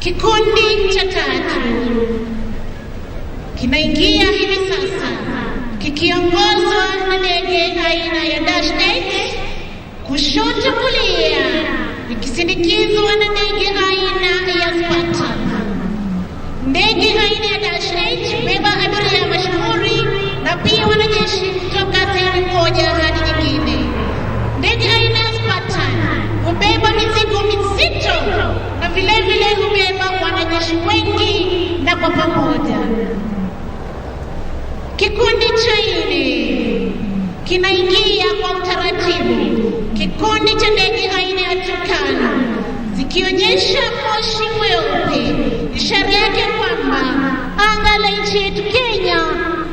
Kikundi cha tatu kinaingia hivi sasa kikiongozwa na ndege aina ya Dash 8 kushoto kulia, ikisindikizwa na ndege aina ya Spartan. Ndege aina ya Dash 8 beba abiria mashuhuri na pia wanajeshi kutoka sehemu moja hadi nyingine. Ndege aina ya Spartan hubeba mizigo mizito na vile vile hubeba wanajeshi wengi na kwa pamoja. Kikundi cha nne kinaingia kwa utaratibu. Kikundi cha ndege aina ya Turkana zikionyesha moshi mweupe, ishara yake kwamba anga la nchi yetu Kenya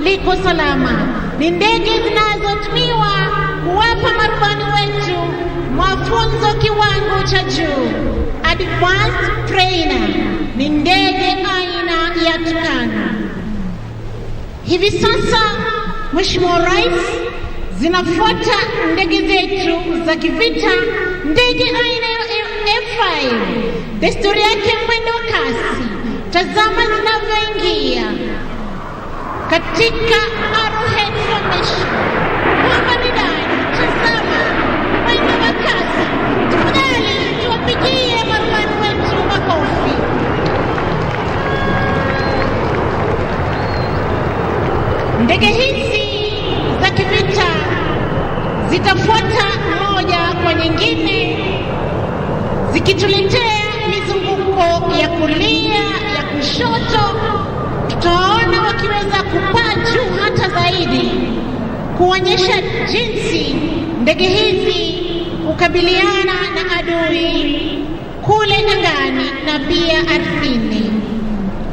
liko salama. Ni ndege zinazotumiwa kuwapa marubani wetu mafunzo kiwango cha juu, advanced trainer. Ni ndege aina ya Turkana. Hivi sasa, Mheshimiwa Rais, zinafuata ndege zetu za kivita, ndege aina ya F5. Desturi yake mwendo kasi. Tazama zinavyoingia katika arrowhead formation. Hapa ni ndani, tazama mwendo wa kasi. Tafadhali tuwapigie marubani wetu makofi. Ndege hizi za kivita zitafuata moja kwa nyingine, zikituletea mizunguko ya kulia, ya kushoto. Tutaona wakiweza kupaa juu hata zaidi, kuonyesha jinsi ndege hizi hukabiliana na adui kule angani na pia ardhini.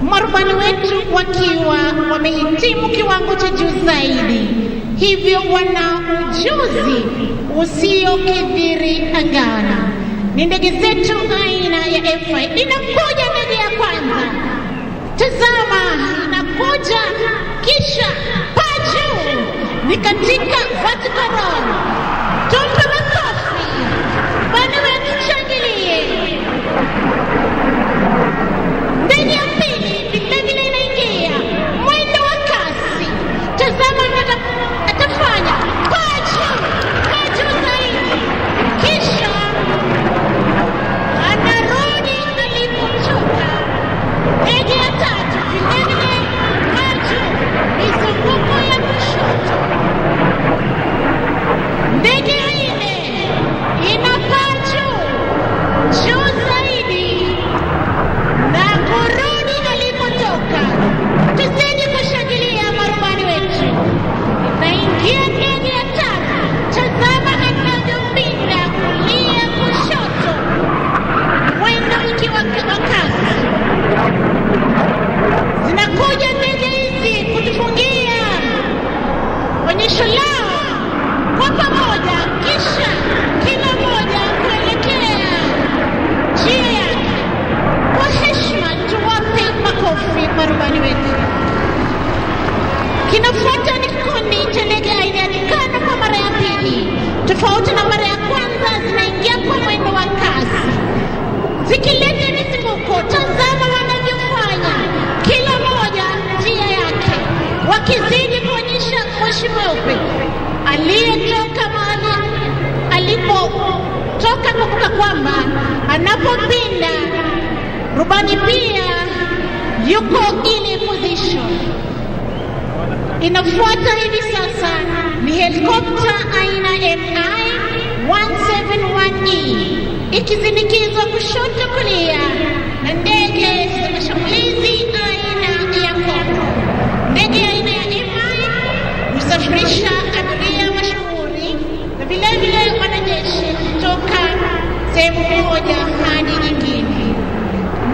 Marubani wetu wakiwa wamehitimu kiwango cha juu zaidi, hivyo wana ujuzi usiokithiri angani. Ni ndege zetu aina ya F5. Inakuja ndege ya kwanza, tazama, inakuja kisha paa juu, ni katika vertical roll. Tumpe makofi, bwana wetu shangilie. Ndege ya pili vilevile inaingia mwendo wa kasi. Tazama atafanya paa juu zaidi, kisha anarudi alipotoka. Ndege ya tatu vilevile paa juu, mizunguko ya kushoto. Ndege ya nne inapaa juu zaidi na kurudi alipotoka. Tuzidi kushangilia marubani wetu. Inaingia ndege ya tatu. Tazama anavyopinda kulia kushoto, mwendo ukiwa wa kasi. Zinakuja ndege hizi kutufungia onyesho lao kwa pamoja, kisha kila moja kuelekea njia yake. Kwa heshima tuwape makofi marubani wetu. Kinafuata ni kikundi cha ndege aina ya Turkana kwa mara ya pili. Tofauti na mara ya kwanza, zinaingia kwa mwendo wa kasi, zikileta mizunguko. Tazama wanavyofanya, kila moja njia yake, wakizidi kuonyesha moshi mweupe. Aliyetoka mahali alipotoka, kumbuka kwamba anapopinda rubani pia yuko ile position. Inafuata hivi sasa ni helikopta aina MI-171E, ikizindikizwa kushoto kulia na ndege za mashambulizi aina ya Cobra. Ndege aina ya MI husafirisha abiria mashuhuri na vilevile wanajeshi kutoka sehemu moja hadi nyingine.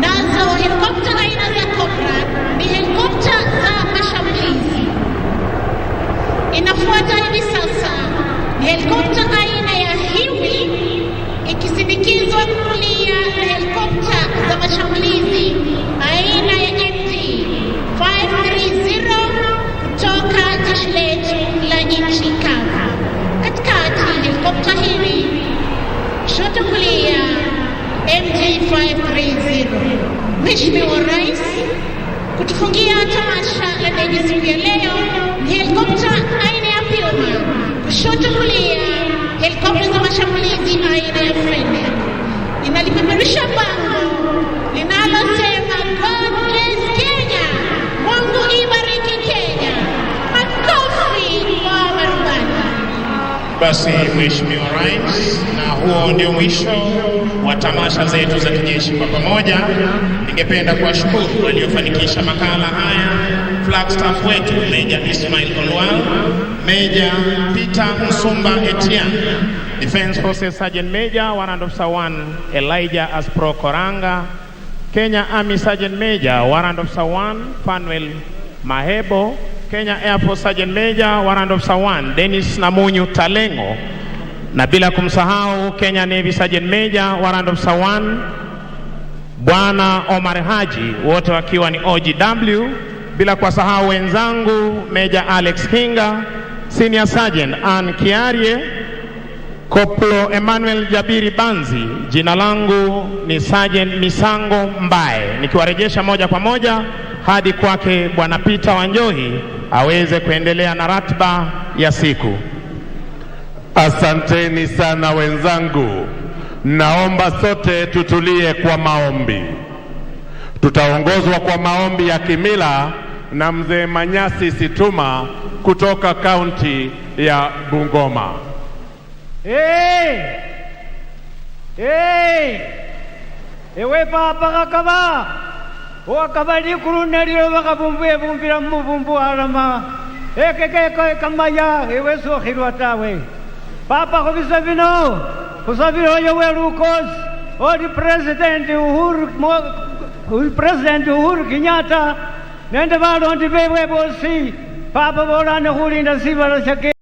Nazo helikopta aina za Cobra ni helikopta za mashambulizi. Inafuata hivi sasa ni helikopta aina ya Huey, ikisindikizwa kulia na helikopta za mashambulizi aina ya MT-530 kutoka jeshi letu la nchi kavu. Katikati helikopta hili, kushoto kulia MT-530. Mheshimiwa Rais kutufungia tamasha la ndege siku ya leo. Helikopta aina ya Puma, kushoto kulia helikopta za mashambulizi aina ya Fennek. Inalipeperusha bango linalosema God bless Kenya, Mungu ibariki Kenya. Makofi kwa marubani. Basi Mheshimiwa Rais, na huo ndio mwisho wa tamasha zetu za kijeshi kwa pamoja. Ningependa kuwashukuru waliofanikisha makala haya, flag staff wetu Meja Ismail Olwal, Meja Peter Msumba Etienne, Defense Forces Sergeant Major Warrant Officer 1 Elijah Aspro Koranga, Kenya Army Sergeant Major Warrant Officer 1 Fanuel Mahebo, Kenya Air Force Sergeant Major Warrant Officer 1 Dennis Namunyu Talengo, na bila kumsahau Kenya Navy Sergeant Major Warrant Officer 1 Bwana Omar Haji, wote wakiwa ni OGW, bila kuwasahau wenzangu Major Alex Hinga, Senior Sergeant Ann Kiarie, Koplo Emmanuel Jabiri Banzi. Jina langu ni Sergeant Misango Mbae, nikiwarejesha moja kwa moja hadi kwake Bwana Peter Wanjohi aweze kuendelea na ratiba ya siku. Asanteni sana wenzangu. Naomba sote tutulie kwa maombi. Tutaongozwa kwa maombi ya kimila na Mzee Manyasi Situma kutoka kaunti ya Bungoma. Ewe papa kakaba wakabali kurunelio wakabumbuye bumbira mubumbu alama ekeke kamaya ewe sokhirwatawe papa khobisabino kusabiro yewe lukos odi president Uhuru Kenyatta nende balondi bewe bosi papa bolane khulinda sibala shake